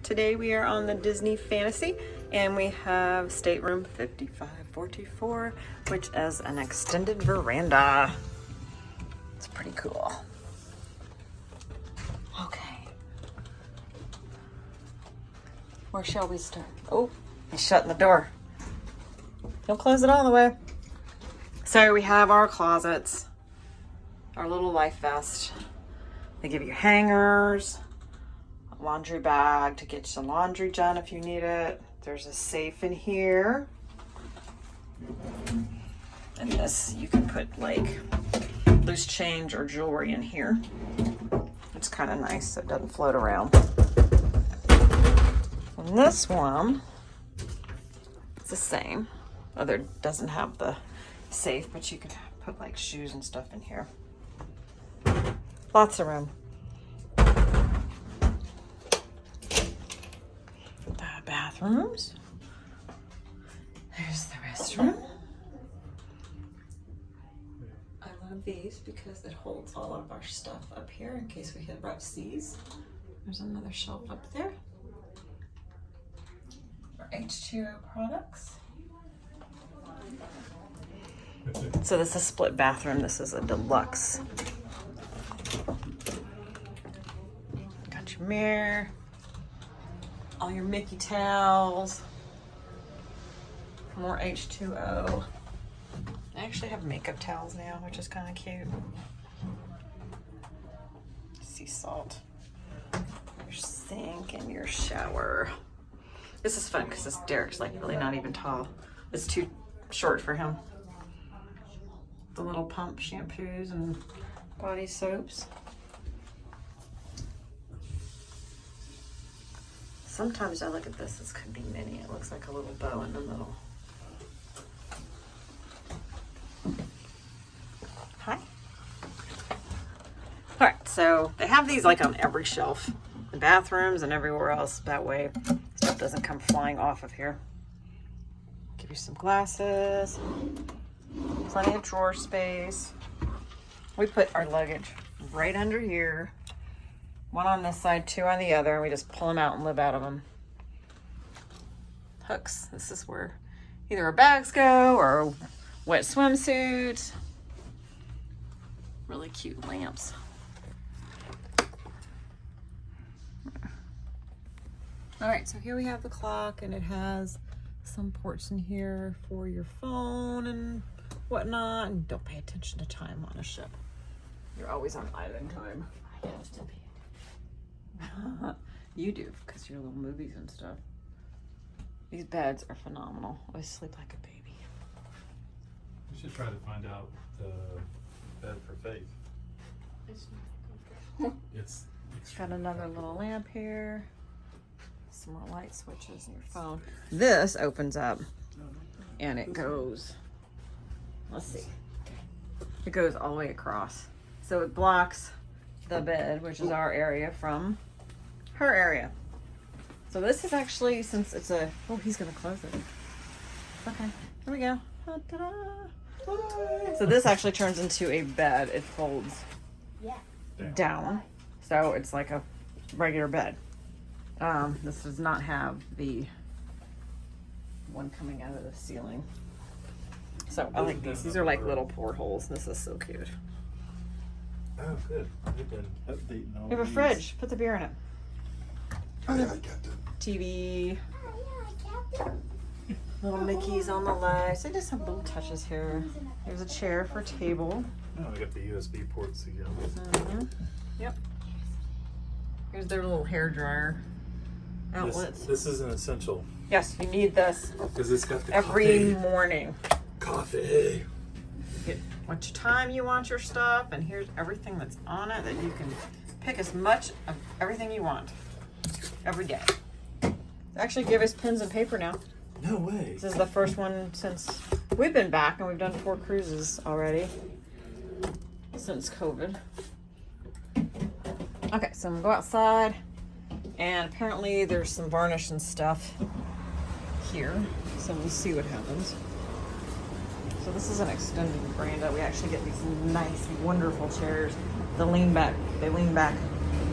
Today we are on the Disney Fantasy and we have stateroom 5544, which is an extended veranda. It's pretty cool. Okay. Where shall we start? Oh, he's shutting the door. Don't close it all the way. So we have our closets, our little life vest. They give you hangers, a laundry bag to get your laundry done if you need it. There's a safe in here. And this, you can put like loose change or jewelry in here. It's kind of nice so it doesn't float around. And this one, it's the same. Other doesn't have the safe, but you can put like shoes and stuff in here. Lots of room. The bathrooms. There's the restroom. I love these because it holds all of our stuff up here in case we hit rough seas. There's another shelf up there. Our H2O products. So this is a split bathroom. This is a deluxe. Got your mirror, all your Mickey towels, more H2O. I actually have makeup towels now, which is kind of cute. Sea salt, your sink, and your shower. This is fun because this Derek's like really not even tall. It's too short for him. The little pump shampoos and body soaps. Sometimes I look at this could be mini. It looks like a little bow in the middle. Hi. All right, so they have these like on every shelf, the bathrooms and everywhere else. That way stuff doesn't come flying off of here. Give you some glasses. Plenty of drawer space. We put our luggage right under here. One on this side, two on the other, and we just pull them out and live out of them. Hooks. This is where either our bags go or a wet swimsuit. Really cute lamps. All right, so here we have the clock, and it has some ports in here for your phone and whatnot, and don't pay attention to time on a ship. You're always on island time. I have to pay attention. You do, because you're little movies and stuff. These beds are phenomenal. I sleep like a baby. We should try to find out the bed for Faith. It's not comfortable. It's Got another little lamp here. Some more light switches in your phone. This opens up and it goes, let's see, it goes all the way across. So it blocks the bed, which is our area, from her area. So this is actually, since it's a, oh, he's gonna close it. Okay, here we go. Ta-da. So this actually turns into a bed. It folds down. So it's like a regular bed. This does not have the one coming out of the ceiling. So I like these. These are like little portholes. This is so cute. oh good. They've been updating all We have a these. fridge. Put the beer in it. Captain. TV. Little Mickeys on the lights. They just have little touches here. There's a chair for table. Oh, we got the USB ports again. Yep. Here's their little hair dryer outlets. This is an essential Yes, you need this because it's got the every morning. coffee. Get what time you want your stuff, and here's everything that's on it that you can pick as much of everything you want every day. They actually give us pens and paper now. No way. This is the first one since we've been back, and we've done 4 cruises already since COVID. Okay, so I'm gonna go outside, and apparently there's some varnish and stuff here, so we'll see what happens. So this is an extended veranda. We actually get these nice, wonderful chairs. They lean back. You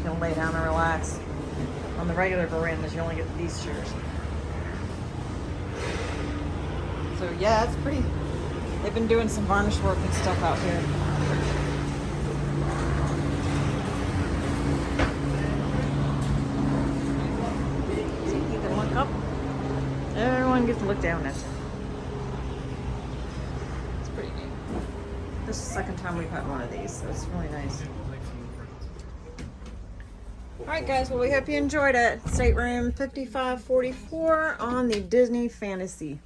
can lay down and relax. On the regular verandas, you only get these chairs. So yeah, it's pretty. They've been doing some varnish work and stuff out here. So you can look up. Everyone gets to look down at you. It's pretty neat. This is the second time we've had one of these, so it's really nice. Alright guys, well we hope you enjoyed it. Stateroom 5544 on the Disney Fantasy.